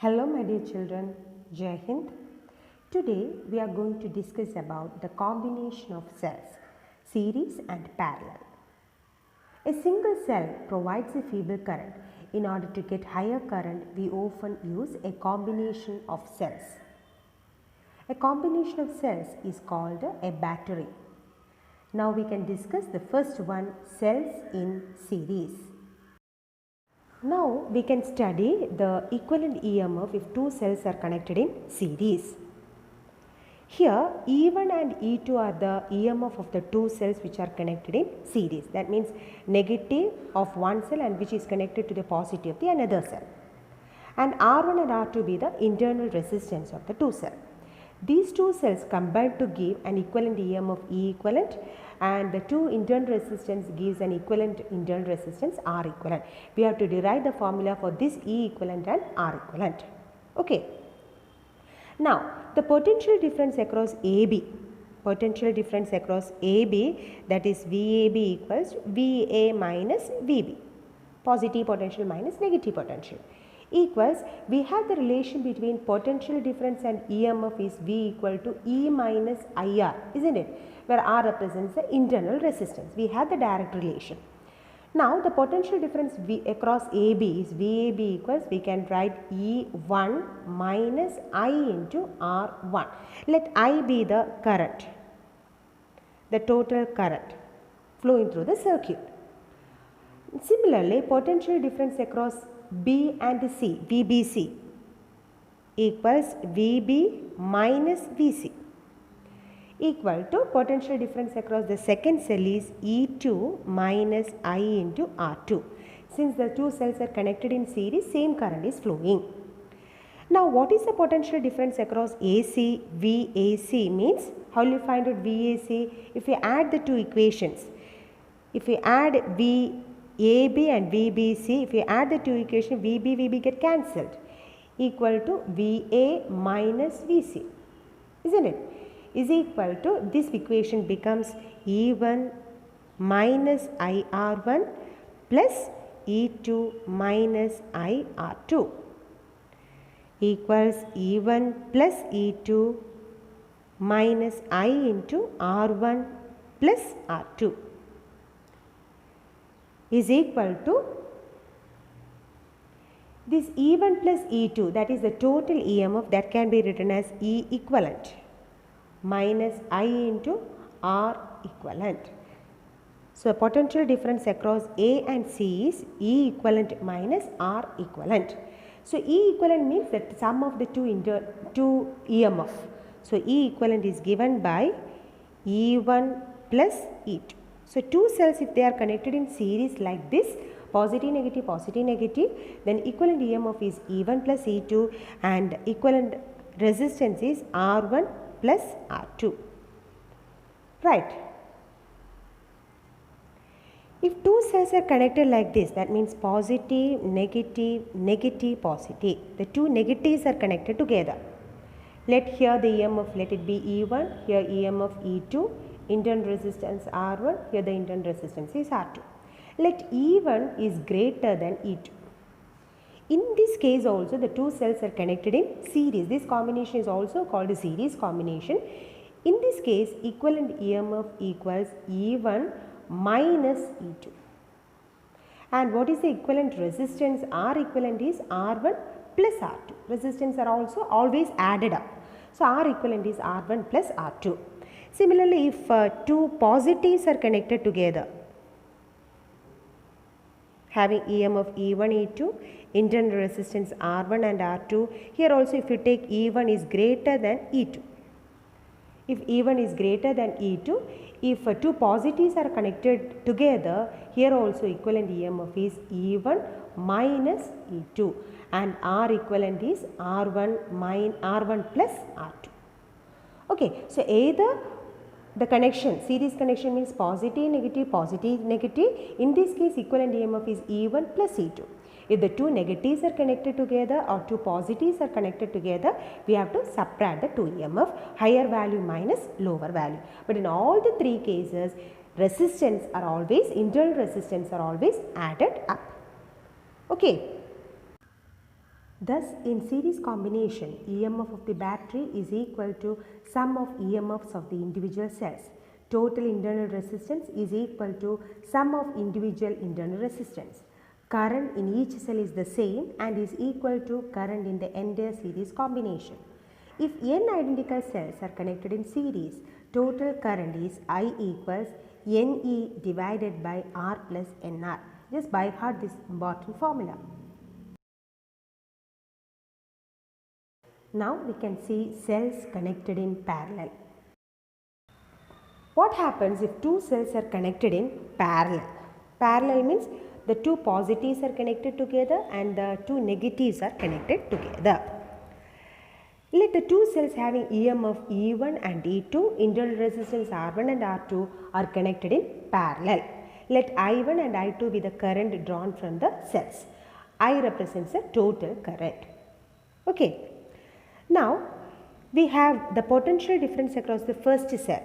Hello my dear children, Jai Hind. Today we are going to discuss about the combination of cells, series and parallel. A single cell provides a feeble current. In order to get higher current, we often use a combination of cells. A combination of cells is called a battery. Now we can discuss the first one, cells in series. Now we can study the equivalent EMF if two cells are connected in series. Here E1 and E2 are the EMF of the two cells which are connected in series. That means negative of one cell and which is connected to the positive of the another cell. And R1 and R2 be the internal resistance of the two cells. These two cells combine to give an equivalent EMF E equivalent, and the two internal resistance gives an equivalent internal resistance R equivalent. We have to derive the formula for this E equivalent and R equivalent. Okay. Now the potential difference across AB, that is VAB equals VA minus VB, positive potential minus negative potential, equals, we have the relation between potential difference and EMF is V equal to E minus IR, isn't it? Where R represents the internal resistance. We have the direct relation. Now the potential difference across AB is VAB equals, we can write E1 minus I into R1. Let I be the current, the total current flowing through the circuit. Similarly, potential difference across B and C, VBC, equals VB minus VC, equal to potential difference across the second cell is E2 minus I into R2. Since the two cells are connected in series, same current is flowing. Now what is the potential difference across AC, VAC means, how will you find out VAC? If we add the two equations, if we add VAB and VBC, if we add the two equations, VB get cancelled, equal to VA minus VC, isn't it? Is equal to, this equation becomes E1 minus IR1 plus E2 minus IR2 equals E1 plus E2 minus I into R1 plus R2 is equal to this E1 plus E2, that is the total EMF, that can be written as E equivalent minus I into R equivalent. So potential difference across A and C is E equivalent minus R equivalent. So E equivalent means that sum of the two EMF. So E equivalent is given by E1 plus E2. So two cells, if they are connected in series like this, positive negative, then equivalent EMF is E1 plus E2 and equivalent resistance is R1 plus R2. Right. If two cells are connected like this, that means positive, negative, positive. The two negatives are connected together. Let here the EMF, let it be E1, here EMF E2, internal resistance R1, here the internal resistance is R2. Let E1 is greater than E2. In this case also the two cells are connected in series. This combination is also called a series combination. In this case equivalent EMF equals E1 minus E2. And what is the equivalent resistance? R equivalent is R1 plus R2. Resistance are also always added up. So R equivalent is R1 plus R2. Similarly, if two positives are connected together, having EMF E1, E2, internal resistance R1 and R2, here also if you take E1 is greater than E2. If E1 is greater than E2, if two positives are connected together, here also equivalent EMF is E1 minus E2 and R equivalent is R1 plus R2. Okay, so either the connection, series connection means positive, negative. In this case equivalent EMF is E1 plus E2. If the two negatives are connected together or two positives are connected together, we have to subtract the two EMF, higher value minus lower value. But in all the three cases, resistance are always, internal resistance are always added up. Okay. Thus, in series combination, EMF of the battery is equal to sum of EMFs of the individual cells. Total internal resistance is equal to sum of individual internal resistance. Current in each cell is the same and is equal to current in the entire series combination. If n identical cells are connected in series, total current is I equals NE divided by R plus NR. Just by heart this important formula. Now we can see cells connected in parallel. What happens if two cells are connected in parallel? Parallel means the two positives are connected together and the two negatives are connected together. Let the two cells having EMF E1 and E2, internal resistance R1 and R2 are connected in parallel. Let I1 and I2 be the current drawn from the cells. I represents the total current. Okay. Now, we have the potential difference across the first cell.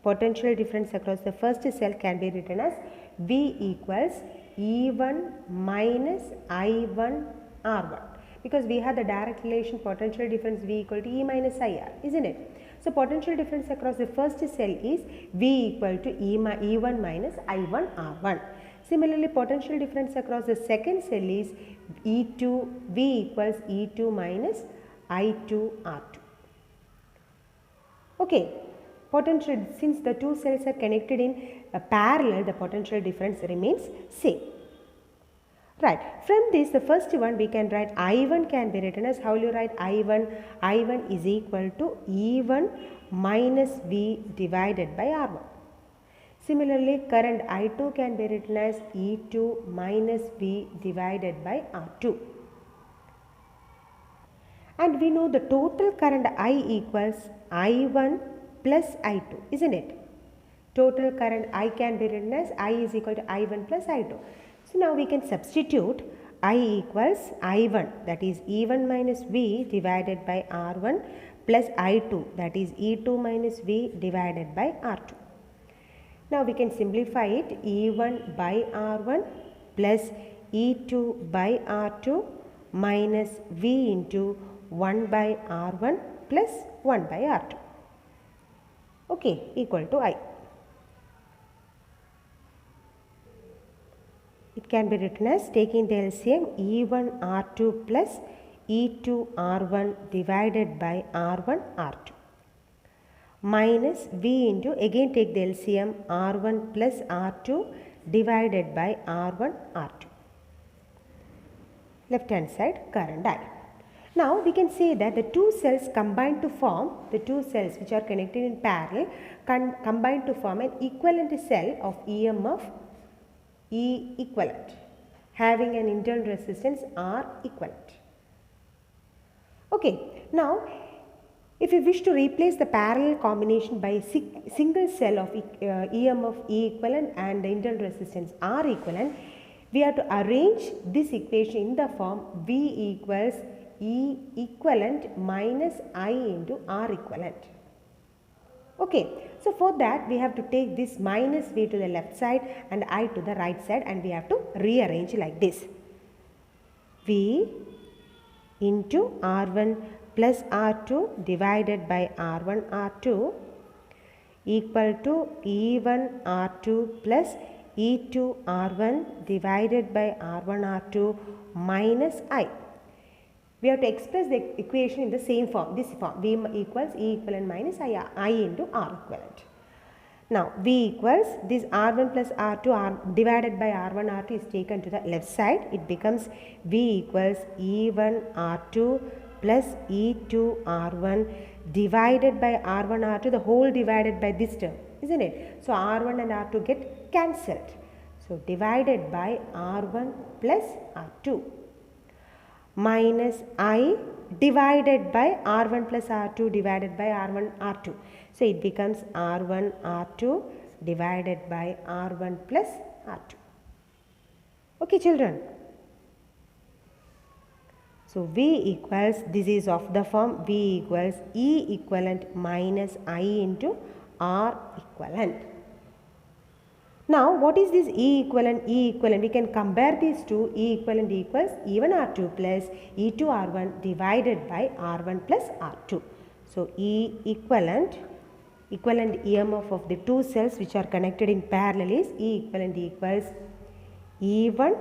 Potential difference across the first cell can be written as V equals E1 minus I1 R1. Because we have the direct relation potential difference V equal to E minus IR, isn't it? So, potential difference across the first cell is V equal to E1 minus I1 R1. Similarly, potential difference across the second cell is V equals E2 minus I2 R2. Okay, potential, since the two cells are connected in parallel, the potential difference remains same. Right, from this the first one we can write I1 can be written as, how will you write I1? I1 is equal to E1 minus V divided by R1. Similarly, current I2 can be written as E2 minus V divided by R2. And we know the total current I equals I1 plus I2, isn't it? Total current I can be written as I is equal to I1 plus I2. So, now we can substitute I equals I1, that is E1 minus V divided by R1 plus I2, that is E2 minus V divided by R2. Now, we can simplify it, E1 by R1 plus E2 by R2 minus V into 1 by R1 plus 1 by R2, okay, equal to I. It can be written as, taking the LCM, E1 R2 plus E2 R1 divided by R1 R2 minus V into, again take the LCM, R1 plus R2 divided by R1 R2. Left hand side current I. Now, we can say that the two cells combine to form, the two cells which are connected in parallel combine to form an equivalent cell of EMF E equivalent, having an internal resistance R equivalent. Okay, now if you wish to replace the parallel combination by a single cell of EMF E equivalent and the internal resistance R equivalent, we have to arrange this equation in the form V equals E equivalent minus I into R equivalent. Okay, so for that we have to take this minus V to the left side and I to the right side, and we have to rearrange like this. V into R1 plus R2 divided by R1 R2 equal to E1 R2 plus E2 R1 divided by R1 R2 minus I. We have to express the equation in the same form, this form, V equals E equivalent minus I into R equivalent. Now, V equals this R1 plus R2 divided by R1 R2 is taken to the left side. It becomes V equals E1 R2 plus E2 R1 divided by R1 R2, the whole divided by this term, isn't it? So, R1 and R2 get cancelled. So, divided by R1 plus R2 minus I divided by R1 plus R2 divided by R1 R2. So, it becomes R1 R2 divided by R1 plus R2. Okay, children. So, V equals, this is of the form V equals E equivalent minus I into R equivalent. Now what is this E equivalent? E equivalent, we can compare these two. E equivalent equals E1 R2 plus E2 R1 divided by R1 plus R2. So E equivalent EMF of the two cells which are connected in parallel is E equivalent equals E1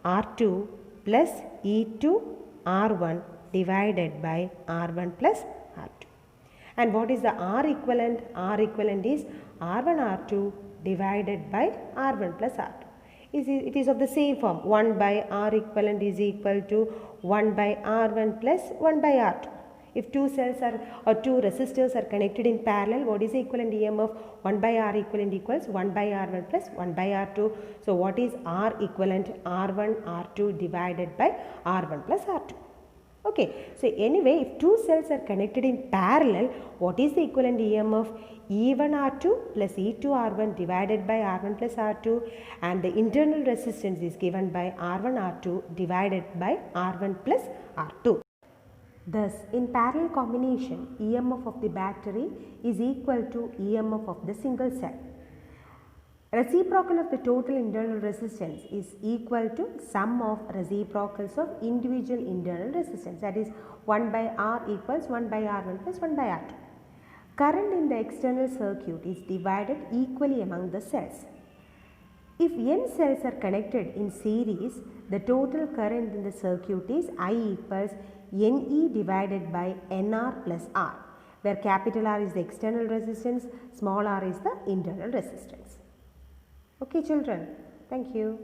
R2 plus E2 R1 divided by R1 plus R2. And what is the R equivalent? R equivalent is R1 R2 divided by R1 plus R2. It is of the same form. 1 by R equivalent is equal to 1 by R1 plus 1 by R2. If two cells are or two resistors are connected in parallel, what is the equivalent EMF? 1 by R equivalent equals 1 by R1 plus 1 by R2. So what is R equivalent? R1 R2 divided by R1 plus R2. Okay, so anyway, if two cells are connected in parallel, what is the equivalent EMF? E1 R2 plus E2 R1 divided by R1 plus R2, and the internal resistance is given by R1 R2 divided by R1 plus R2. Thus, in parallel combination, EMF of the battery is equal to EMF of the single cell. Reciprocal of the total internal resistance is equal to sum of reciprocals of individual internal resistance, that is 1 by R equals 1 by R1 plus 1 by R2. Current in the external circuit is divided equally among the cells. If n cells are connected in series, the total current in the circuit is I equals Ne divided by Nr plus R, where capital R is the external resistance, small r is the internal resistance. Okay children, thank you.